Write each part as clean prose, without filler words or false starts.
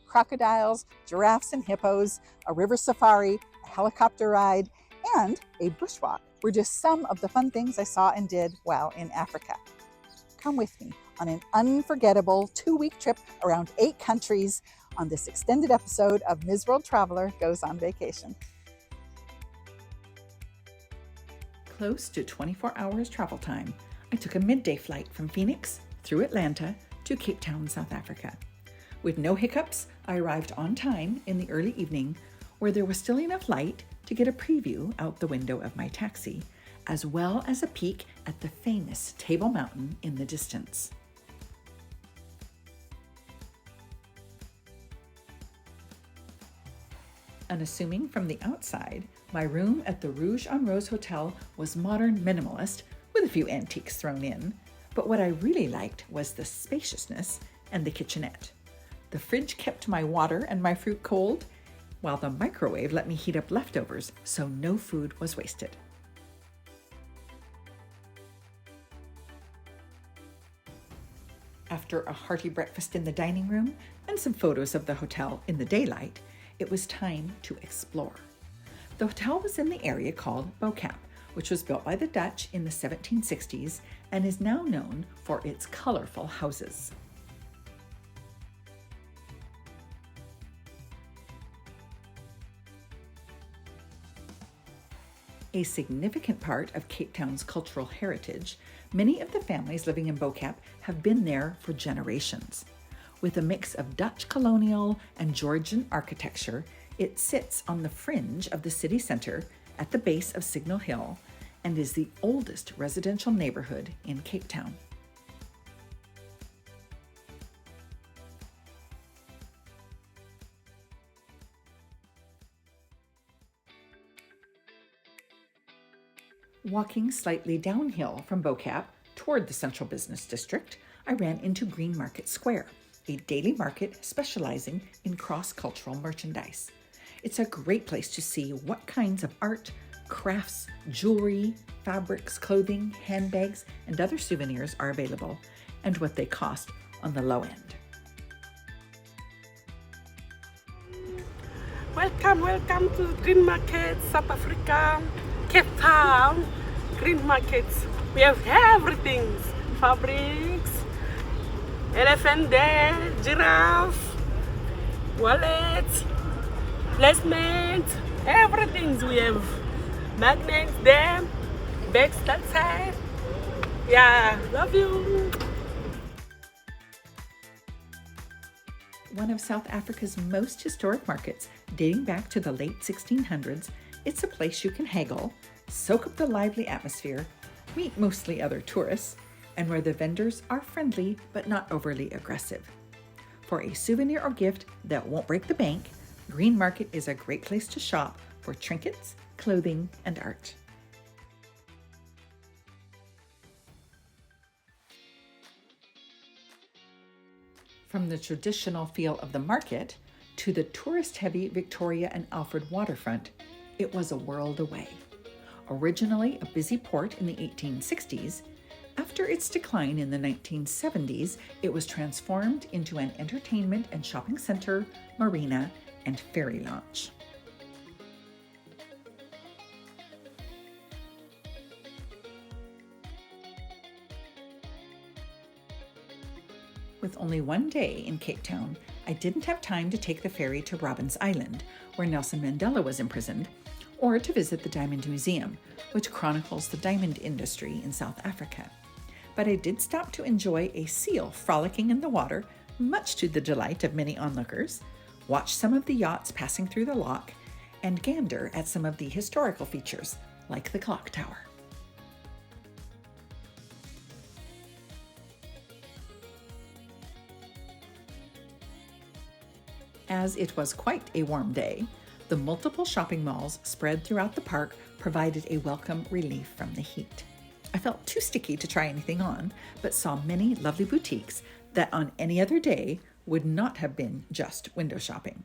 crocodiles, giraffes and hippos, a river safari, a helicopter ride, and a bushwalk were just some of the fun things I saw and did while in Africa. Come with me on an unforgettable 2-week trip around 8 countries on this extended episode of Ms. World Traveler Goes on Vacation. Close to 24 hours travel time, I took a midday flight from Phoenix through Atlanta to Cape Town, South Africa. With no hiccups, I arrived on time in the early evening, where there was still enough light to get a preview out the window of my taxi, as well as a peek at the famous Table Mountain in the distance. Unassuming from the outside, my room at the Rouge en Rose Hotel was modern minimalist with a few antiques thrown in, but what I really liked was the spaciousness and the kitchenette. The fridge kept my water and my fruit cold, while the microwave let me heat up leftovers so no food was wasted. After a hearty breakfast in the dining room and some photos of the hotel in the daylight, it was time to explore. The hotel was in the area called Bo Kaap, which was built by the Dutch in the 1760s and is now known for its colorful houses. A significant part of Cape Town's cultural heritage, many of the families living in Bo Kaap have been there for generations. With a mix of Dutch colonial and Georgian architecture, it sits on the fringe of the city center at the base of Signal Hill and is the oldest residential neighborhood in Cape Town. Walking slightly downhill from Bo Kaap toward the central business district, I ran into Greenmarket Square, a daily market specializing in cross-cultural merchandise. It's a great place to see what kinds of art, crafts, jewelry, fabrics, clothing, handbags, and other souvenirs are available, and what they cost on the low end. Welcome to Greenmarket, South Africa, Cape Town. Greenmarket. We have everything: fabrics, elephant there, giraffe, wallets, placements, everything. We have magnets there, bags that side. Yeah, love you. One of South Africa's most historic markets, dating back to the late 1600s, it's a place you can haggle, soak up the lively atmosphere, meet mostly other tourists, and where the vendors are friendly but not overly aggressive. For a souvenir or gift that won't break the bank, Greenmarket is a great place to shop for trinkets, clothing, and art. From the traditional feel of the market to the tourist-heavy Victoria and Alfred Waterfront, it was a world away. Originally a busy port in the 1860s, after its decline in the 1970s, it was transformed into an entertainment and shopping center, marina, and ferry launch. With only one day in Cape Town, I didn't have time to take the ferry to Robben's Island, where Nelson Mandela was imprisoned, or to visit the Diamond Museum, which chronicles the diamond industry in South Africa. But I did stop to enjoy a seal frolicking in the water, much to the delight of many onlookers, watch some of the yachts passing through the lock, and gander at some of the historical features, like the clock tower. As it was quite a warm day, the multiple shopping malls spread throughout the park provided a welcome relief from the heat. I felt too sticky to try anything on, but saw many lovely boutiques that on any other day would not have been just window shopping.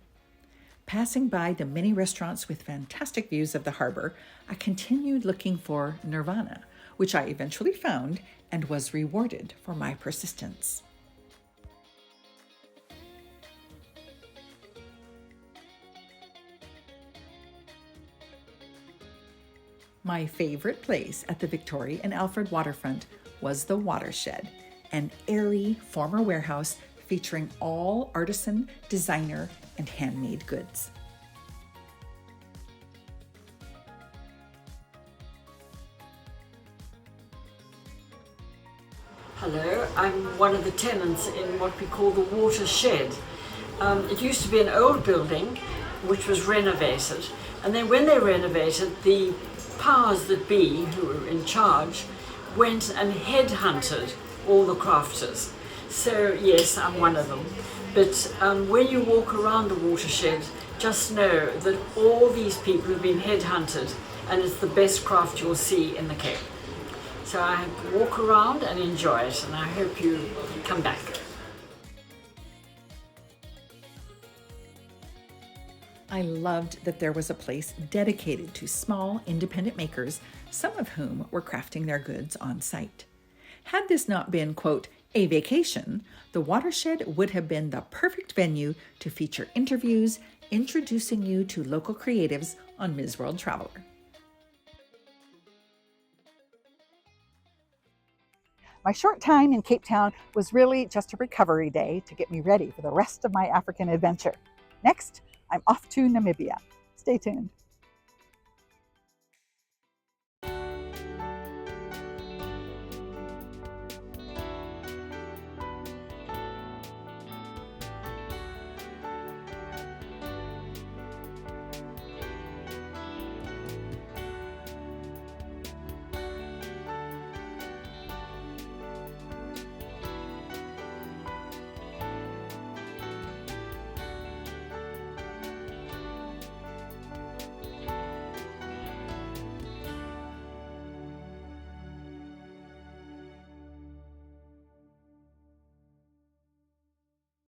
Passing by the many restaurants with fantastic views of the harbor, I continued looking for Nirvana, which I eventually found and was rewarded for my persistence. My favorite place at the Victoria and Alfred Waterfront was the Watershed, an airy former warehouse featuring all artisan, designer, and handmade goods. Hello, I'm one of the tenants in what we call the Watershed. It used to be an old building which was renovated, and then when they renovated, the powers that be, who were in charge, went and headhunted all the crafters. So yes, I'm one of them. But when you walk around the Watershed, just know that all these people have been headhunted, and it's the best craft you'll see in the Cape. So I walk around and enjoy it, and I hope you come back. I loved that there was a place dedicated to small, independent makers, some of whom were crafting their goods on site. Had this not been, quote, a vacation, the Watershed would have been the perfect venue to feature interviews introducing you to local creatives on Ms. World Traveler. My short time in Cape Town was really just a recovery day to get me ready for the rest of my African adventure. Next, I'm off to Namibia. Stay tuned.